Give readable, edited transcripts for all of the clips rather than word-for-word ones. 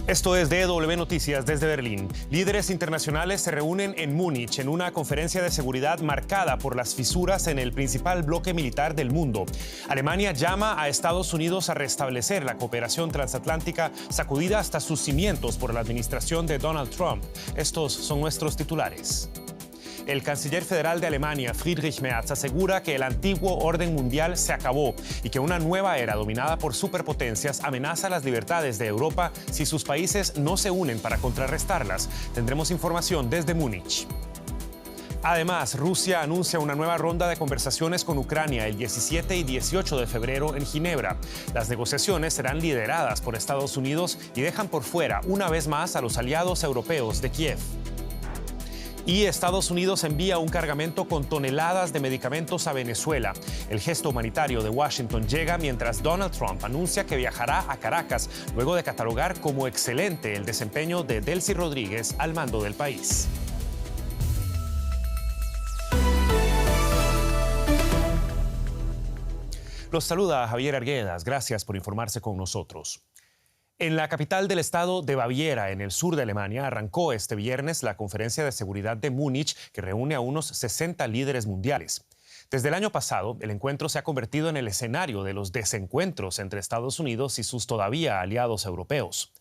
Esto es DW Noticias desde Berlín. Líderes internacionales se reúnen en Múnich en una conferencia de seguridad marcada por las fisuras en el principal bloque militar del mundo. Alemania llama a Estados Unidos a restablecer la cooperación transatlántica sacudida hasta sus cimientos por la administración de Donald Trump. Estos son nuestros titulares. El canciller federal de Alemania, Friedrich Merz, asegura que el antiguo orden mundial se acabó y que una nueva era dominada por superpotencias amenaza las libertades de Europa si sus países no se unen para contrarrestarlas. Tendremos información desde Múnich. Además, Rusia anuncia una nueva ronda de conversaciones con Ucrania el 17 y 18 de febrero en Ginebra. Las negociaciones serán lideradas por Estados Unidos y dejan por fuera una vez más a los aliados europeos de Kiev. Y Estados Unidos envía un cargamento con toneladas de medicamentos a Venezuela. El gesto humanitario de Washington llega mientras Donald Trump anuncia que viajará a Caracas luego de catalogar como excelente el desempeño de Delcy Rodríguez al mando del país. Los saluda Javier Arguedas. Gracias por informarse con nosotros. En la capital del estado de Baviera, en el sur de Alemania, arrancó este viernes la Conferencia de Seguridad de Múnich, que reúne a unos 60 líderes mundiales. Desde el año pasado, el encuentro se ha convertido en el escenario de los desencuentros entre Estados Unidos y sus todavía aliados europeos.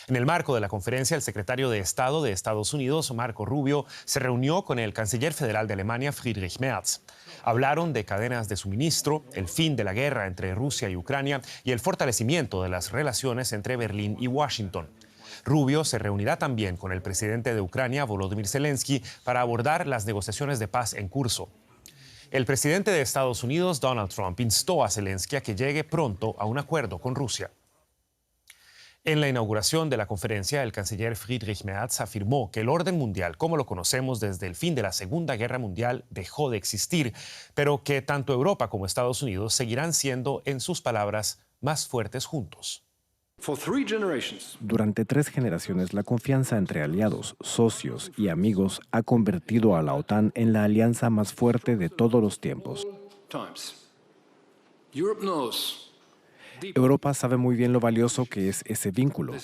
En el marco de la conferencia, el secretario de Estado de Estados Unidos, Marco Rubio, se reunió con el canciller federal de Alemania, Friedrich Merz. Hablaron de cadenas de suministro, el fin de la guerra entre Rusia y Ucrania y el fortalecimiento de las relaciones entre Berlín y Washington. Rubio se reunirá también con el presidente de Ucrania, Volodymyr Zelensky, para abordar las negociaciones de paz en curso. El presidente de Estados Unidos, Donald Trump, instó a Zelensky a que llegue pronto a un acuerdo con Rusia. En la inauguración de la conferencia, el canciller Friedrich Merz afirmó que el orden mundial, como lo conocemos desde el fin de la Segunda Guerra Mundial, dejó de existir, pero que tanto Europa como Estados Unidos seguirán siendo, en sus palabras, más fuertes juntos. Durante 3 generaciones, la confianza entre aliados, socios y amigos ha convertido a la OTAN en la alianza más fuerte de todos los tiempos. Europa sabe muy bien lo valioso que es ese vínculo.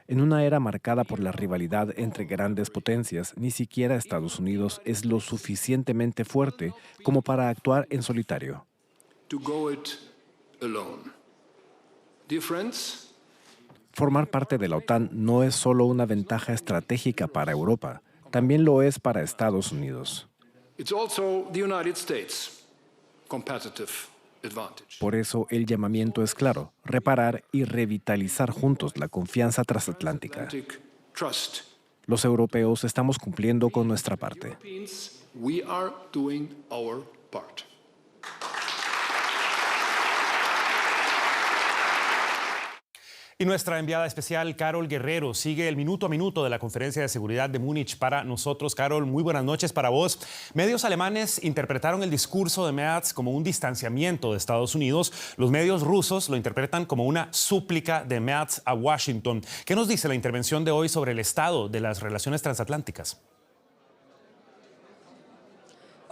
En una era marcada por la rivalidad entre grandes potencias, ni siquiera Estados Unidos es lo suficientemente fuerte como para actuar en solitario. Formar parte de la OTAN no es solo una ventaja estratégica para Europa, también lo es para Estados Unidos. Por eso el llamamiento es claro: reparar y revitalizar juntos la confianza transatlántica. Los europeos estamos cumpliendo con nuestra parte. Y nuestra enviada especial, Carol Guerrero, sigue el minuto a minuto de la Conferencia de Seguridad de Múnich para nosotros. Carol, muy buenas noches para vos. Medios alemanes interpretaron el discurso de Merz como un distanciamiento de Estados Unidos. Los medios rusos lo interpretan como una súplica de Merz a Washington. ¿Qué nos dice la intervención de hoy sobre el estado de las relaciones transatlánticas?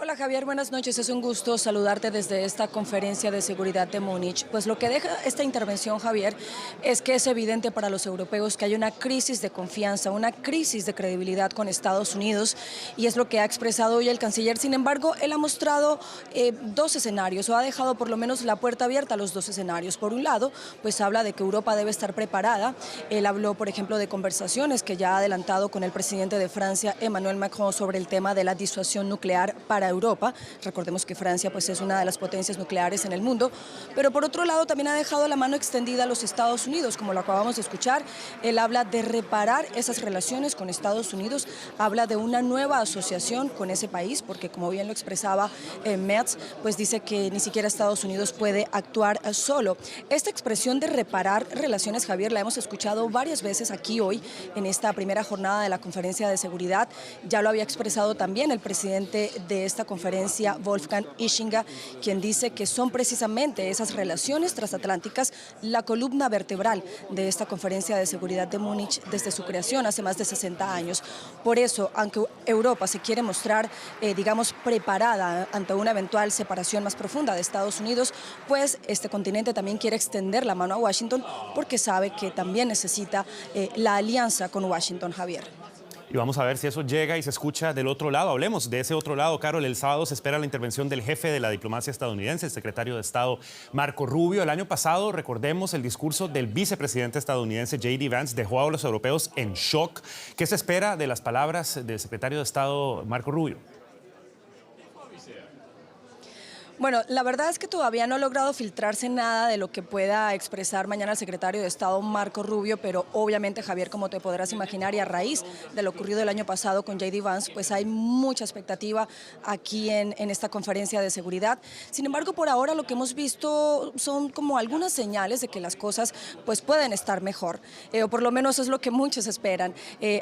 Hola Javier, buenas noches. Es un gusto saludarte desde esta conferencia de seguridad de Múnich. Pues lo que deja esta intervención, Javier, es que es evidente para los europeos que hay una crisis de confianza, una crisis de credibilidad con Estados Unidos, y es lo que ha expresado hoy el canciller. Sin embargo, él ha mostrado 2 escenarios, o ha dejado por lo menos la puerta abierta a los 2 escenarios. Por un lado, pues habla de que Europa debe estar preparada. Él habló, por ejemplo, de conversaciones que ya ha adelantado con el presidente de Francia, Emmanuel Macron, sobre el tema de la disuasión nuclear para Europa. Recordemos que Francia pues, es una de las potencias nucleares en el mundo, pero por otro lado también ha dejado la mano extendida a los Estados Unidos, como lo acabamos de escuchar. Él habla de reparar esas relaciones con Estados Unidos, habla de una nueva asociación con ese país, porque como bien lo expresaba Merz, pues dice que ni siquiera Estados Unidos puede actuar solo. Esta expresión de reparar relaciones, Javier, la hemos escuchado varias veces aquí hoy en esta primera jornada de la Conferencia de Seguridad. Ya lo había expresado también el presidente de esta esta conferencia Wolfgang Ischinger, quien dice que son precisamente esas relaciones transatlánticas la columna vertebral de esta conferencia de seguridad de Múnich desde su creación hace más de 60 años. Por eso, aunque Europa se quiere mostrar, digamos, preparada ante una eventual separación más profunda de Estados Unidos, pues este continente también quiere extender la mano a Washington porque sabe que también necesita la alianza con Washington, Javier. Y vamos a ver si eso llega y se escucha del otro lado. Hablemos de ese otro lado, Carol. El sábado se espera la intervención del jefe de la diplomacia estadounidense, el secretario de Estado Marco Rubio. El año pasado, recordemos, el discurso del vicepresidente estadounidense J.D. Vance dejó a los europeos en shock. ¿Qué se espera de las palabras del secretario de Estado Marco Rubio? Bueno, la verdad es que todavía no ha logrado filtrarse nada de lo que pueda expresar mañana el secretario de Estado Marco Rubio, pero obviamente, Javier, como te podrás imaginar, y a raíz de lo ocurrido el año pasado con J.D. Vance, pues hay mucha expectativa aquí en esta conferencia de seguridad. Sin embargo, por ahora lo que hemos visto son como algunas señales de que las cosas pues pueden estar mejor, o por lo menos es lo que muchos esperan.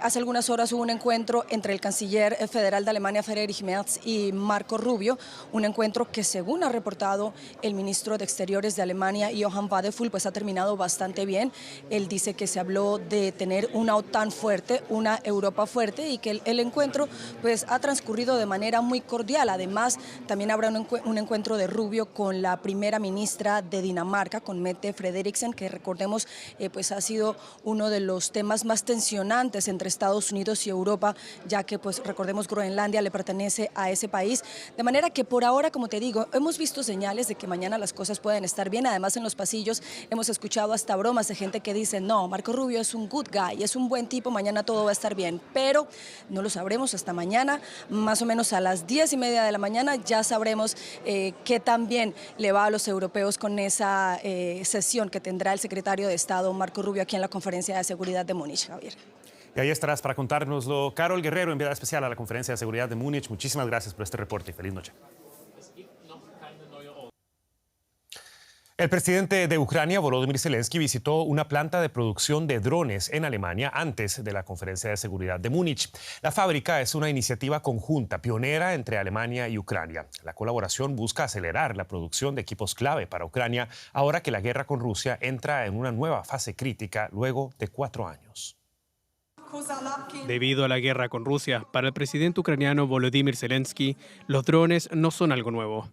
Hace algunas horas hubo un encuentro entre el canciller federal de Alemania, Friedrich Merz, y Marco Rubio, un encuentro que según ha reportado el ministro de Exteriores de Alemania, Johann Wadephul, pues ha terminado bastante bien. Él dice que se habló de tener una OTAN fuerte, una Europa fuerte, y que el encuentro pues ha transcurrido de manera muy cordial. Además, también habrá un encuentro de Rubio con la primera ministra de Dinamarca, con Mette Frederiksen, que recordemos pues ha sido uno de los temas más tensionantes entre Estados Unidos y Europa, ya que pues recordemos Groenlandia le pertenece a ese país. De manera que por ahora, como te digo, hemos visto señales de que mañana las cosas pueden estar bien. Además, en los pasillos hemos escuchado hasta bromas de gente que dice: no, Marco Rubio es un good guy, es un buen tipo, mañana todo va a estar bien. Pero no lo sabremos hasta mañana, más o menos a las 10:30 de la mañana ya sabremos qué tan bien le va a los europeos con esa sesión que tendrá el secretario de Estado Marco Rubio aquí en la Conferencia de Seguridad de Múnich, Javier. Y ahí estarás para contárnoslo. Carol Guerrero, enviada especial a la Conferencia de Seguridad de Múnich. Muchísimas gracias por este reporte y feliz noche. El presidente de Ucrania, Volodymyr Zelensky, visitó una planta de producción de drones en Alemania antes de la Conferencia de Seguridad de Múnich. La fábrica es una iniciativa conjunta, pionera entre Alemania y Ucrania. La colaboración busca acelerar la producción de equipos clave para Ucrania, ahora que la guerra con Rusia entra en una nueva fase crítica luego de 4 años. Debido a la guerra con Rusia, para el presidente ucraniano Volodymyr Zelensky, los drones no son algo nuevo.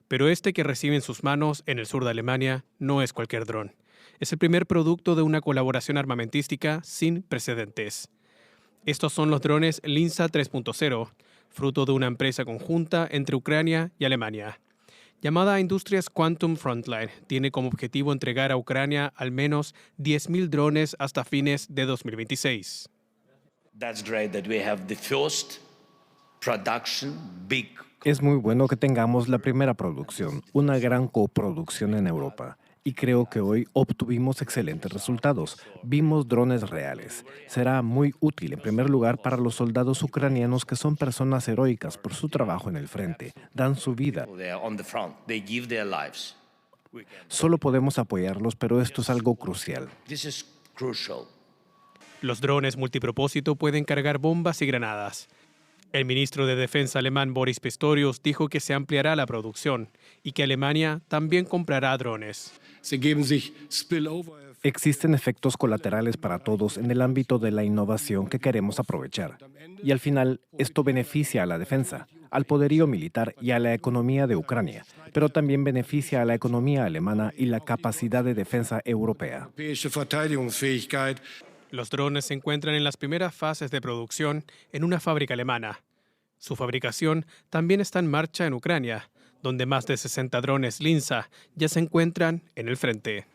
Pero este que recibe en sus manos en el sur de Alemania no es cualquier dron. Es el primer producto de una colaboración armamentística sin precedentes. Estos son los drones Linsa 3.0, fruto de una empresa conjunta entre Ucrania y Alemania. Llamada Industrias Quantum Frontline, tiene como objetivo entregar a Ucrania al menos 10.000 drones hasta fines de 2026. Es muy bueno que tengamos la primera producción, una gran coproducción en Europa. Y creo que hoy obtuvimos excelentes resultados. Vimos drones reales. Será muy útil, en primer lugar, para los soldados ucranianos que son personas heroicas por su trabajo en el frente. Dan su vida. Solo podemos apoyarlos, pero esto es algo crucial. Los drones multipropósito pueden cargar bombas y granadas. El ministro de Defensa alemán Boris Pistorius dijo que se ampliará la producción y que Alemania también comprará drones. Existen efectos colaterales para todos en el ámbito de la innovación que queremos aprovechar. Y al final, esto beneficia a la defensa, al poderío militar y a la economía de Ucrania, pero también beneficia a la economía alemana y la capacidad de defensa europea. Los drones se encuentran en las primeras fases de producción en una fábrica alemana. Su fabricación también está en marcha en Ucrania, donde más de 60 drones Linsa ya se encuentran en el frente.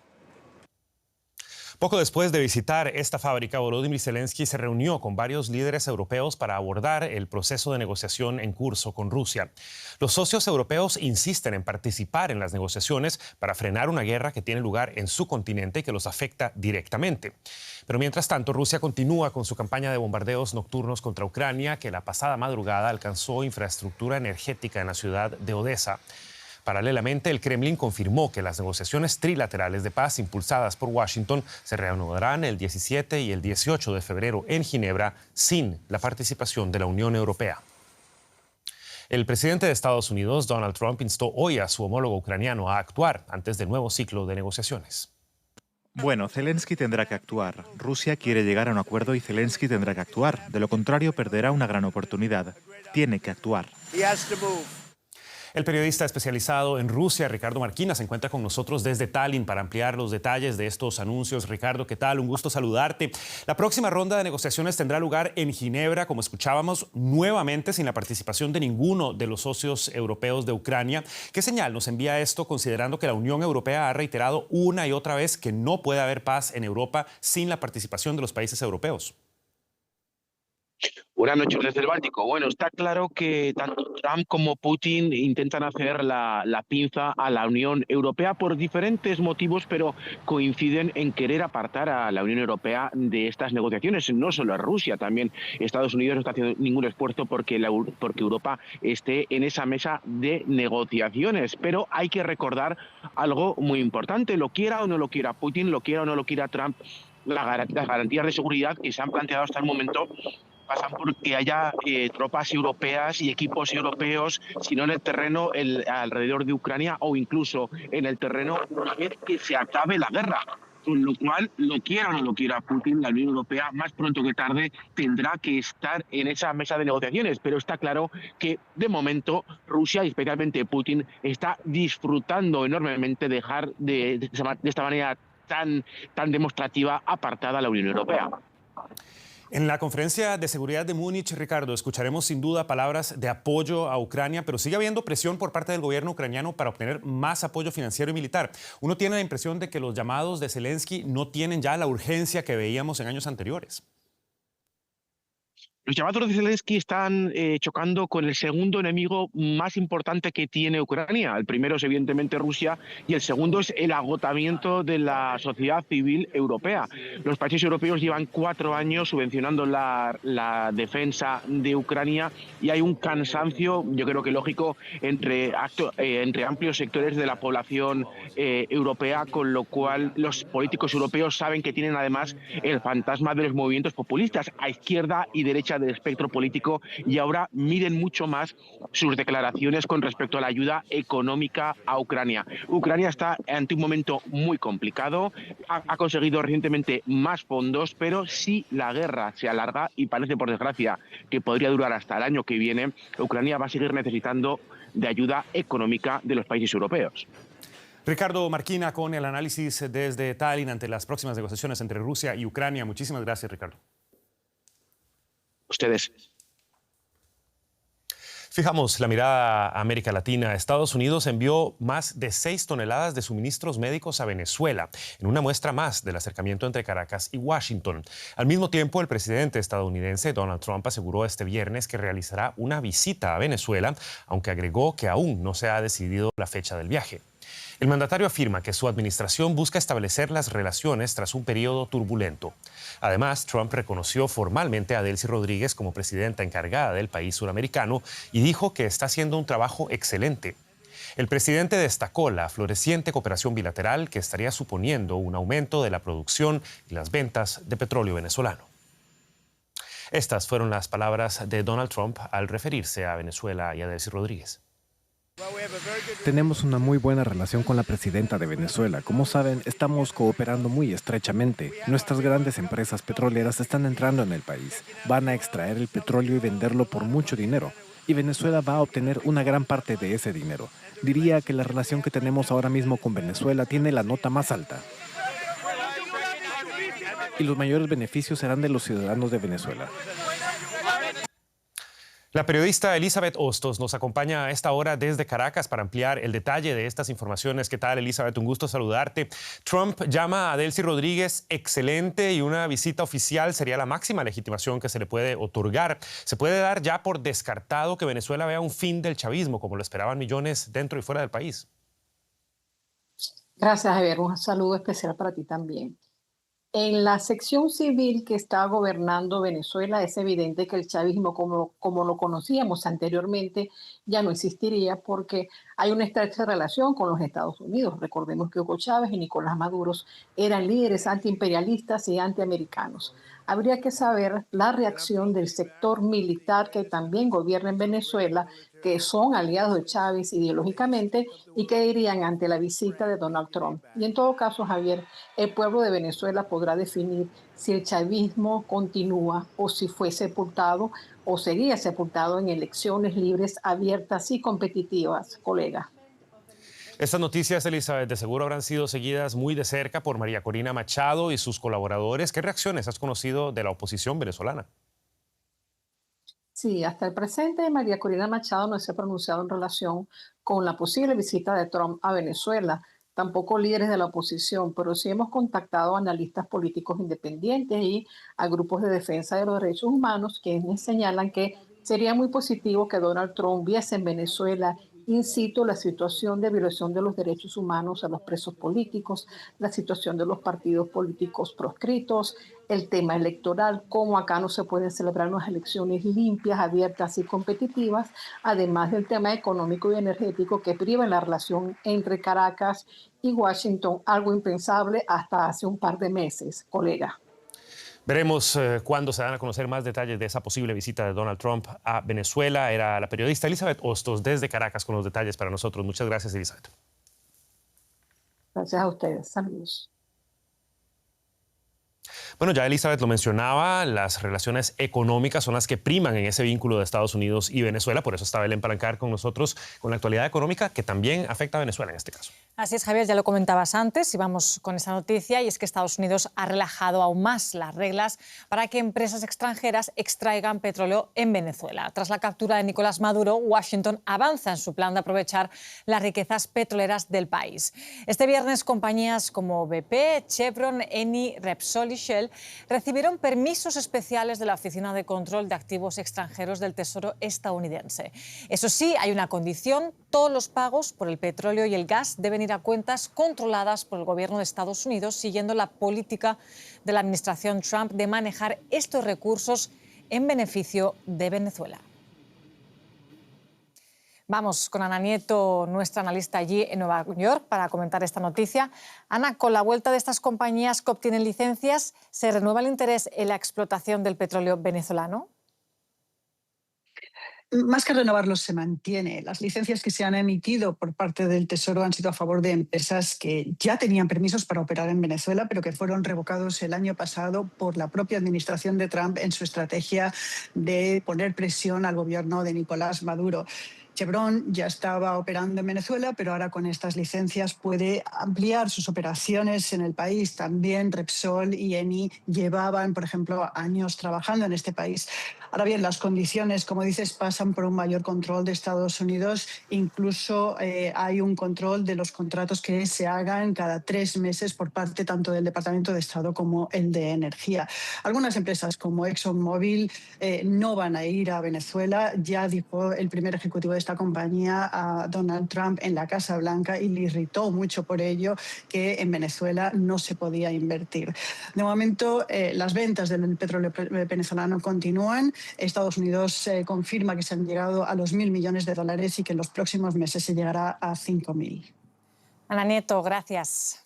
Poco después de visitar esta fábrica, Volodymyr Zelensky se reunió con varios líderes europeos para abordar el proceso de negociación en curso con Rusia. Los socios europeos insisten en participar en las negociaciones para frenar una guerra que tiene lugar en su continente y que los afecta directamente. Pero mientras tanto, Rusia continúa con su campaña de bombardeos nocturnos contra Ucrania, que la pasada madrugada alcanzó infraestructura energética en la ciudad de Odessa. Paralelamente, el Kremlin confirmó que las negociaciones trilaterales de paz impulsadas por Washington se reanudarán el 17 y el 18 de febrero en Ginebra sin la participación de la Unión Europea. El presidente de Estados Unidos, Donald Trump, instó hoy a su homólogo ucraniano a actuar antes del nuevo ciclo de negociaciones. Bueno, Zelensky tendrá que actuar. Rusia quiere llegar a un acuerdo y Zelensky tendrá que actuar. De lo contrario, perderá una gran oportunidad. Tiene que actuar. El periodista especializado en Rusia, Ricardo Marquina, se encuentra con nosotros desde Tallinn para ampliar los detalles de estos anuncios. Ricardo, ¿qué tal? Un gusto saludarte. La próxima ronda de negociaciones tendrá lugar en Ginebra, como escuchábamos, nuevamente sin la participación de ninguno de los socios europeos de Ucrania. ¿Qué señal nos envía esto, considerando que la Unión Europea ha reiterado una y otra vez que no puede haber paz en Europa sin la participación de los países europeos? Buenas noches desde el Báltico. Bueno, está claro que tanto Trump como Putin intentan hacer la pinza a la Unión Europea por diferentes motivos, pero coinciden en querer apartar a la Unión Europea de estas negociaciones. No solo a Rusia, también Estados Unidos no está haciendo ningún esfuerzo porque Europa esté en esa mesa de negociaciones. Pero hay que recordar algo muy importante. Lo quiera o no lo quiera Putin, lo quiera o no lo quiera Trump, las garantías de seguridad que se han planteado hasta el momento pasan por que haya tropas europeas y equipos europeos, si no en el terreno alrededor de Ucrania o incluso en el terreno una vez que se acabe la guerra. Con lo cual, lo quiera o no lo quiera Putin, la Unión Europea, más pronto que tarde, tendrá que estar en esa mesa de negociaciones. Pero está claro que, de momento, Rusia, y especialmente Putin, está disfrutando enormemente de dejar de esta manera tan demostrativa apartada a la Unión Europea. En la conferencia de seguridad de Múnich, Ricardo, escucharemos sin duda palabras de apoyo a Ucrania, pero sigue habiendo presión por parte del gobierno ucraniano para obtener más apoyo financiero y militar. Uno tiene la impresión de que los llamados de Zelensky no tienen ya la urgencia que veíamos en años anteriores. Los llamados de Zelensky están chocando con el segundo enemigo más importante que tiene Ucrania. El primero es evidentemente Rusia y el segundo es el agotamiento de la sociedad civil europea. Los países europeos llevan 4 años subvencionando la defensa de Ucrania y hay un cansancio, yo creo que lógico, entre amplios sectores de la población europea, con lo cual los políticos europeos saben que tienen además el fantasma de los movimientos populistas a izquierda y derecha del espectro político y ahora miden mucho más sus declaraciones con respecto a la ayuda económica a Ucrania. Ucrania está ante un momento muy complicado, ha conseguido recientemente más fondos, pero si la guerra se alarga, y parece por desgracia que podría durar hasta el año que viene, Ucrania va a seguir necesitando de ayuda económica de los países europeos. Ricardo Marquina con el análisis desde Tallinn ante las próximas negociaciones entre Rusia y Ucrania. Muchísimas gracias, Ricardo. Ustedes. Fijamos la mirada a América Latina. Estados Unidos envió más de 6 toneladas de suministros médicos a Venezuela, en una muestra más del acercamiento entre Caracas y Washington. Al mismo tiempo, el presidente estadounidense Donald Trump aseguró este viernes que realizará una visita a Venezuela, aunque agregó que aún no se ha decidido la fecha del viaje. El mandatario afirma que su administración busca establecer las relaciones tras un periodo turbulento. Además, Trump reconoció formalmente a Delcy Rodríguez como presidenta encargada del país suramericano y dijo que está haciendo un trabajo excelente. El presidente destacó la floreciente cooperación bilateral que estaría suponiendo un aumento de la producción y las ventas de petróleo venezolano. Estas fueron las palabras de Donald Trump al referirse a Venezuela y a Delcy Rodríguez. Tenemos una muy buena relación con la presidenta de Venezuela. Como saben, estamos cooperando muy estrechamente. Nuestras grandes empresas petroleras están entrando en el país. Van a extraer el petróleo y venderlo por mucho dinero. Y Venezuela va a obtener una gran parte de ese dinero. Diría que la relación que tenemos ahora mismo con Venezuela tiene la nota más alta. Y los mayores beneficios serán de los ciudadanos de Venezuela. La periodista Elizabeth Hostos nos acompaña a esta hora desde Caracas para ampliar el detalle de estas informaciones. ¿Qué tal, Elizabeth? Un gusto saludarte. Trump llama a Delcy Rodríguez excelente y una visita oficial sería la máxima legitimación que se le puede otorgar. ¿Se puede dar ya por descartado que Venezuela vea un fin del chavismo, como lo esperaban millones dentro y fuera del país? Gracias, Javier. Un saludo especial para ti también. En la sección civil que está gobernando Venezuela es evidente que el chavismo como lo conocíamos anteriormente ya no existiría porque hay una estrecha relación con los Estados Unidos. Recordemos que Hugo Chávez y Nicolás Maduro eran líderes antiimperialistas y antiamericanos. Habría que saber la reacción del sector militar que también gobierna en Venezuela que son aliados de Chávez ideológicamente y que irían ante la visita de Donald Trump. Y en todo caso, Javier, el pueblo de Venezuela podrá definir si el chavismo continúa o si fue sepultado o sería sepultado en elecciones libres, abiertas y competitivas, colega. Estas noticias, Elizabeth, de seguro habrán sido seguidas muy de cerca por María Corina Machado y sus colaboradores. ¿Qué reacciones has conocido de la oposición venezolana? Sí, hasta el presente María Corina Machado no se ha pronunciado en relación con la posible visita de Trump a Venezuela, tampoco líderes de la oposición, pero sí hemos contactado a analistas políticos independientes y a grupos de defensa de los derechos humanos quienes señalan que sería muy positivo que Donald Trump viese en Venezuela in situ la situación de violación de los derechos humanos a los presos políticos, la situación de los partidos políticos proscritos, el tema electoral, cómo acá no se pueden celebrar unas elecciones limpias, abiertas y competitivas, además del tema económico y energético que priva la relación entre Caracas y Washington, algo impensable hasta hace un par de meses, colega. Veremos cuándo se dan a conocer más detalles de esa posible visita de Donald Trump a Venezuela. Era la periodista Elizabeth Hostos desde Caracas con los detalles para nosotros. Muchas gracias, Elizabeth. Gracias a ustedes. Saludos. Bueno, ya Elizabeth lo mencionaba, las relaciones económicas son las que priman en ese vínculo de Estados Unidos y Venezuela. Por eso está Belén Palancar con nosotros con la actualidad económica que también afecta a Venezuela en este caso. Así es, Javier, ya lo comentabas antes y vamos con esa noticia, y es que Estados Unidos ha relajado aún más las reglas para que empresas extranjeras extraigan petróleo en Venezuela. Tras la captura de Nicolás Maduro, Washington avanza en su plan de aprovechar las riquezas petroleras del país. Este viernes, compañías como BP, Chevron, Eni, Repsol y Shell recibieron permisos especiales de la Oficina de Control de Activos Extranjeros del Tesoro estadounidense. Eso sí, hay una condición: todos los pagos por el petróleo y el gas deben ir a cuentas controladas por el gobierno de Estados Unidos, siguiendo la política de la administración Trump de manejar estos recursos en beneficio de Venezuela. Vamos con Ana Nieto, nuestra analista allí en Nueva York, para comentar esta noticia. Ana, con la vuelta de estas compañías que obtienen licencias, ¿se renueva el interés en la explotación del petróleo venezolano? Más que renovarlos, se mantiene. Las licencias que se han emitido por parte del Tesoro han sido a favor de empresas que ya tenían permisos para operar en Venezuela, pero que fueron revocados el año pasado por la propia administración de Trump en su estrategia de poner presión al gobierno de Nicolás Maduro. Chevron ya estaba operando en Venezuela, pero ahora con estas licencias puede ampliar sus operaciones en el país. También Repsol y Eni llevaban, por ejemplo, años trabajando en este país. Ahora bien, las condiciones, como dices, pasan por un mayor control de Estados Unidos. Incluso hay un control de los contratos que se hagan cada 3 meses por parte tanto del Departamento de Estado como el de Energía. Algunas empresas como ExxonMobil no van a ir a Venezuela. Ya dijo el primer ejecutivo de esta compañía a Donald Trump en la Casa Blanca, y le irritó mucho por ello que en Venezuela no se podía invertir. De momento, las ventas del petróleo venezolano continúan. Estados Unidos confirma que se han llegado a los $1.000 millones y que en los próximos meses se llegará a 5.000. Ana Nieto, gracias.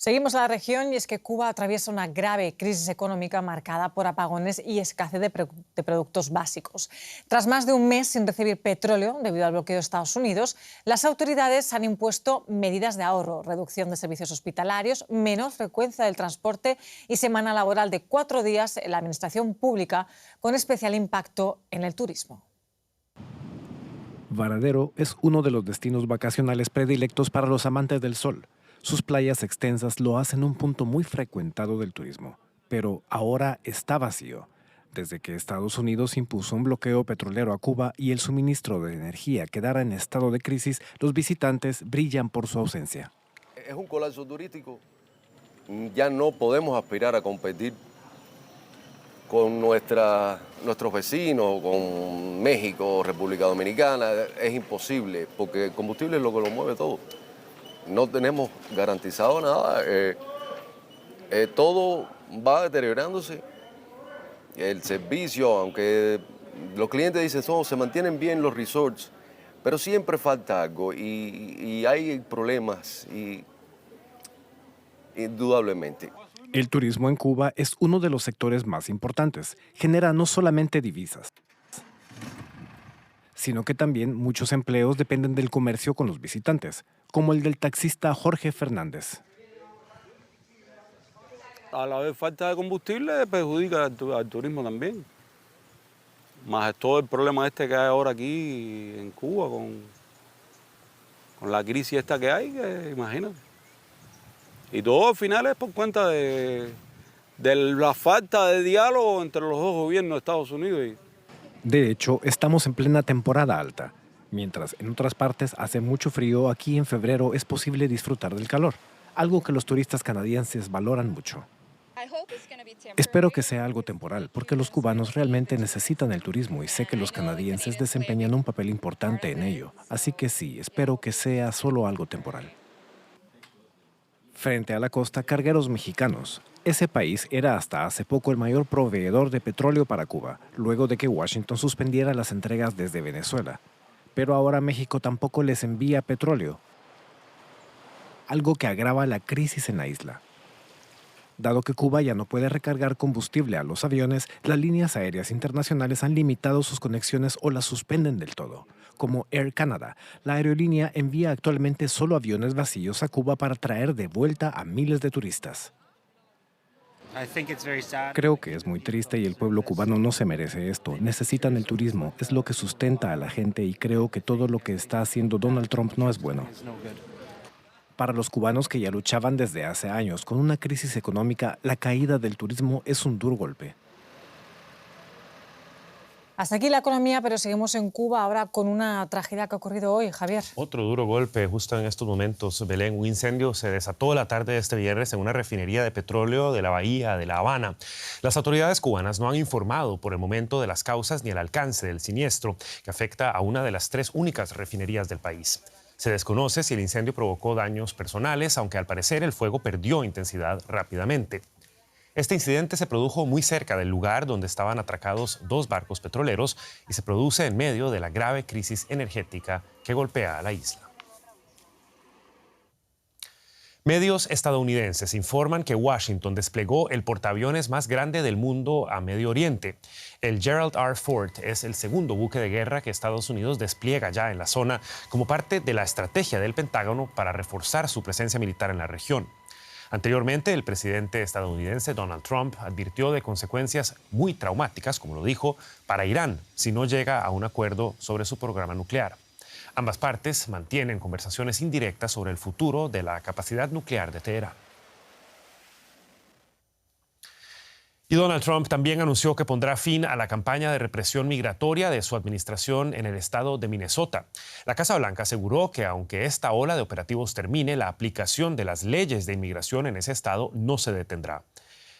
Seguimos a la región, y es que Cuba atraviesa una grave crisis económica marcada por apagones y escasez de productos básicos. Tras más de un mes sin recibir petróleo debido al bloqueo de Estados Unidos, las autoridades han impuesto medidas de ahorro: reducción de servicios hospitalarios, menor frecuencia del transporte y semana laboral de 4 días en la administración pública, con especial impacto en el turismo. Varadero es uno de los destinos vacacionales predilectos para los amantes del sol. Sus playas extensas lo hacen un punto muy frecuentado del turismo, pero ahora está vacío. Desde que Estados Unidos impuso un bloqueo petrolero a Cuba y el suministro de energía quedara en estado de crisis, los visitantes brillan por su ausencia. Es un colapso turístico. Ya no podemos aspirar a competir con nuestros vecinos, con México, República Dominicana. Es imposible, porque el combustible es lo que lo mueve todo. No tenemos garantizado nada, todo va deteriorándose. El servicio, aunque los clientes dicen que se mantienen bien los resorts, pero siempre falta algo y hay problemas, indudablemente. El turismo en Cuba es uno de los sectores más importantes. Genera no solamente divisas, sino que también muchos empleos dependen del comercio con los visitantes, como el del taxista Jorge Fernández. A la vez falta de combustible perjudica al turismo también. Más todo el problema que hay ahora aquí en Cuba con la crisis esta que hay, que imagínate. Y todo al final es por cuenta de la falta de diálogo entre los dos gobiernos de Estados Unidos. De hecho, estamos en plena temporada alta. Mientras en otras partes hace mucho frío, aquí en febrero es posible disfrutar del calor, algo que los turistas canadienses valoran mucho. Espero que sea algo temporal, porque los cubanos realmente necesitan el turismo y sé que los canadienses desempeñan un papel importante en ello. Así que sí, espero que sea solo algo temporal. Frente a la costa, cargueros mexicanos. Ese país era hasta hace poco el mayor proveedor de petróleo para Cuba, luego de que Washington suspendiera las entregas desde Venezuela. Pero ahora México tampoco les envía petróleo, algo que agrava la crisis en la isla. Dado que Cuba ya no puede recargar combustible a los aviones, las líneas aéreas internacionales han limitado sus conexiones o las suspenden del todo. Como Air Canada, la aerolínea envía actualmente solo aviones vacíos a Cuba para traer de vuelta a miles de turistas. Creo que es muy triste y el pueblo cubano no se merece esto. Necesitan el turismo, es lo que sustenta a la gente y creo que todo lo que está haciendo Donald Trump no es bueno. Para los cubanos que ya luchaban desde hace años con una crisis económica, la caída del turismo es un duro golpe. Hasta aquí la economía, pero seguimos en Cuba ahora con una tragedia que ha ocurrido hoy, Javier. Otro duro golpe justo en estos momentos, Belén. Un incendio se desató la tarde de este viernes en una refinería de petróleo de la bahía de La Habana. Las autoridades cubanas no han informado por el momento de las causas ni el alcance del siniestro, que afecta a una de las 3 únicas refinerías del país. Se desconoce si el incendio provocó daños personales, aunque al parecer el fuego perdió intensidad rápidamente. Este incidente se produjo muy cerca del lugar donde estaban atracados 2 barcos petroleros y se produce en medio de la grave crisis energética que golpea a la isla. Medios estadounidenses informan que Washington desplegó el portaaviones más grande del mundo a Medio Oriente. El Gerald R. Ford es el segundo buque de guerra que Estados Unidos despliega ya en la zona como parte de la estrategia del Pentágono para reforzar su presencia militar en la región. Anteriormente, el presidente estadounidense Donald Trump advirtió de consecuencias muy traumáticas, como lo dijo, para Irán si no llega a un acuerdo sobre su programa nuclear. Ambas partes mantienen conversaciones indirectas sobre el futuro de la capacidad nuclear de Teherán. Y Donald Trump también anunció que pondrá fin a la campaña de represión migratoria de su administración en el estado de Minnesota. La Casa Blanca aseguró que aunque esta ola de operativos termine, la aplicación de las leyes de inmigración en ese estado no se detendrá.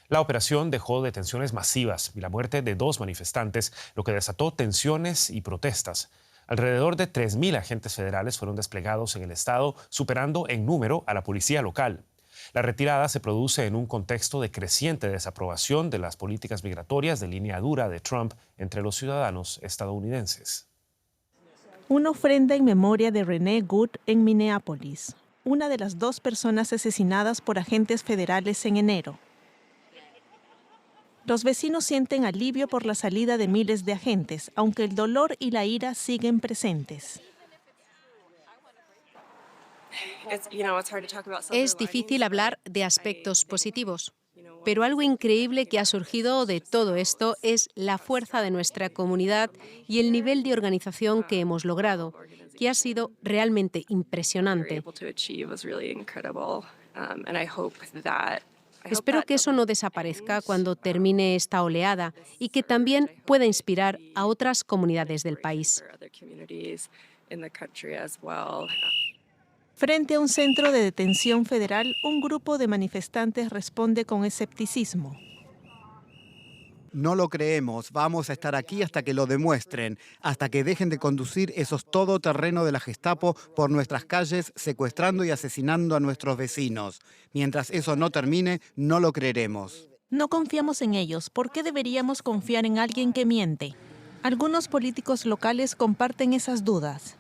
La operación dejó detenciones masivas y la muerte de 2 manifestantes, lo que desató tensiones y protestas. Alrededor de 3.000 agentes federales fueron desplegados en el estado, superando en número a la policía local. La retirada se produce en un contexto de creciente desaprobación de las políticas migratorias de línea dura de Trump entre los ciudadanos estadounidenses. Una ofrenda en memoria de Renee Good en Minneapolis, una de las 2 personas asesinadas por agentes federales en enero. Los vecinos sienten alivio por la salida de miles de agentes, aunque el dolor y la ira siguen presentes. Es difícil hablar de aspectos positivos, pero algo increíble que ha surgido de todo esto es la fuerza de nuestra comunidad y el nivel de organización que hemos logrado, que ha sido realmente impresionante. Espero que eso no desaparezca cuando termine esta oleada y que también pueda inspirar a otras comunidades del país. Frente a un centro de detención federal, un grupo de manifestantes responde con escepticismo. No lo creemos, vamos a estar aquí hasta que lo demuestren, hasta que dejen de conducir esos todoterreno de la Gestapo por nuestras calles, secuestrando y asesinando a nuestros vecinos. Mientras eso no termine, no lo creeremos. No confiamos en ellos. ¿Por qué deberíamos confiar en alguien que miente? Algunos políticos locales comparten esas dudas.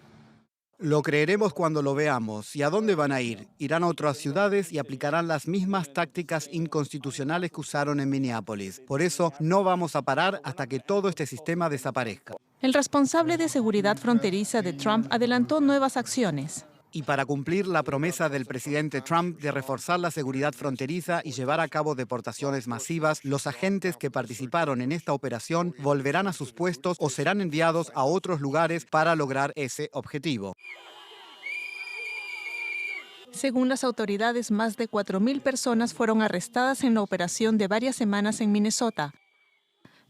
Lo creeremos cuando lo veamos. ¿Y a dónde van a ir? Irán a otras ciudades y aplicarán las mismas tácticas inconstitucionales que usaron en Minneapolis. Por eso no vamos a parar hasta que todo este sistema desaparezca. El responsable de seguridad fronteriza de Trump adelantó nuevas acciones. Y para cumplir la promesa del presidente Trump de reforzar la seguridad fronteriza y llevar a cabo deportaciones masivas, los agentes que participaron en esta operación volverán a sus puestos o serán enviados a otros lugares para lograr ese objetivo. Según las autoridades, más de 4.000 personas fueron arrestadas en la operación de varias semanas en Minnesota,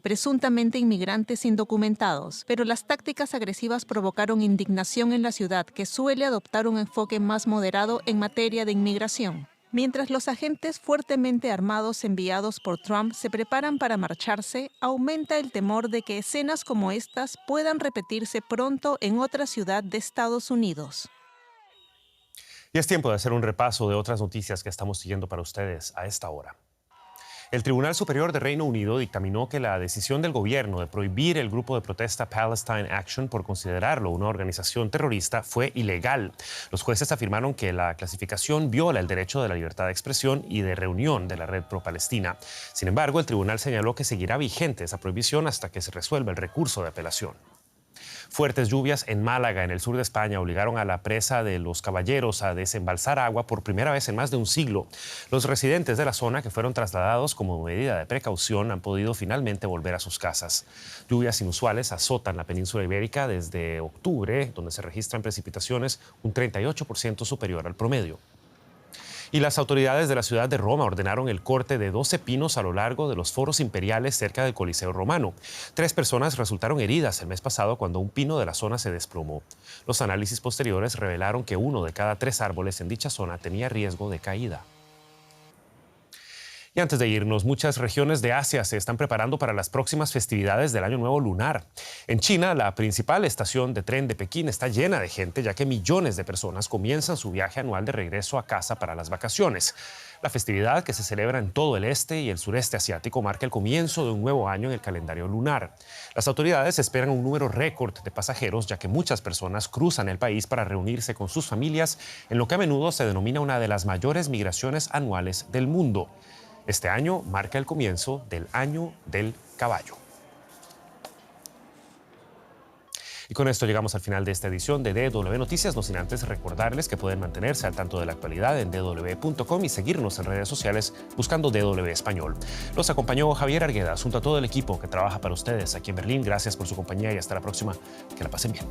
presuntamente inmigrantes indocumentados, pero las tácticas agresivas provocaron indignación en la ciudad, que suele adoptar un enfoque más moderado en materia de inmigración. Mientras los agentes fuertemente armados enviados por Trump se preparan para marcharse, aumenta el temor de que escenas como estas puedan repetirse pronto en otra ciudad de Estados Unidos. Y es tiempo de hacer un repaso de otras noticias que estamos siguiendo para ustedes a esta hora. El Tribunal Superior de Reino Unido dictaminó que la decisión del gobierno de prohibir el grupo de protesta Palestine Action por considerarlo una organización terrorista fue ilegal. Los jueces afirmaron que la clasificación viola el derecho de la libertad de expresión y de reunión de la Red Pro-Palestina. Sin embargo, el tribunal señaló que seguirá vigente esa prohibición hasta que se resuelva el recurso de apelación. Fuertes lluvias en Málaga, en el sur de España, obligaron a la presa de Los Caballeros a desembalsar agua por primera vez en más de un siglo. Los residentes de la zona, que fueron trasladados como medida de precaución, han podido finalmente volver a sus casas. Lluvias inusuales azotan la península ibérica desde octubre, donde se registran precipitaciones un 38% superior al promedio. Y las autoridades de la ciudad de Roma ordenaron el corte de 12 pinos a lo largo de los foros imperiales cerca del Coliseo Romano. 3 personas resultaron heridas el mes pasado cuando un pino de la zona se desplomó. Los análisis posteriores revelaron que 1 de cada 3 árboles en dicha zona tenía riesgo de caída. Y antes de irnos, muchas regiones de Asia se están preparando para las próximas festividades del Año Nuevo Lunar. En China, la principal estación de tren de Pekín está llena de gente, ya que millones de personas comienzan su viaje anual de regreso a casa para las vacaciones. La festividad, que se celebra en todo el este y el sureste asiático, marca el comienzo de un nuevo año en el calendario lunar. Las autoridades esperan un número récord de pasajeros, ya que muchas personas cruzan el país para reunirse con sus familias, en lo que a menudo se denomina una de las mayores migraciones anuales del mundo. Este año marca el comienzo del Año del Caballo. Y con esto llegamos al final de esta edición de DW Noticias, no sin antes recordarles que pueden mantenerse al tanto de la actualidad en dw.com y seguirnos en redes sociales buscando DW Español. Los acompañó Javier Arguedas junto a todo el equipo que trabaja para ustedes aquí en Berlín. Gracias por su compañía y hasta la próxima. Que la pasen bien.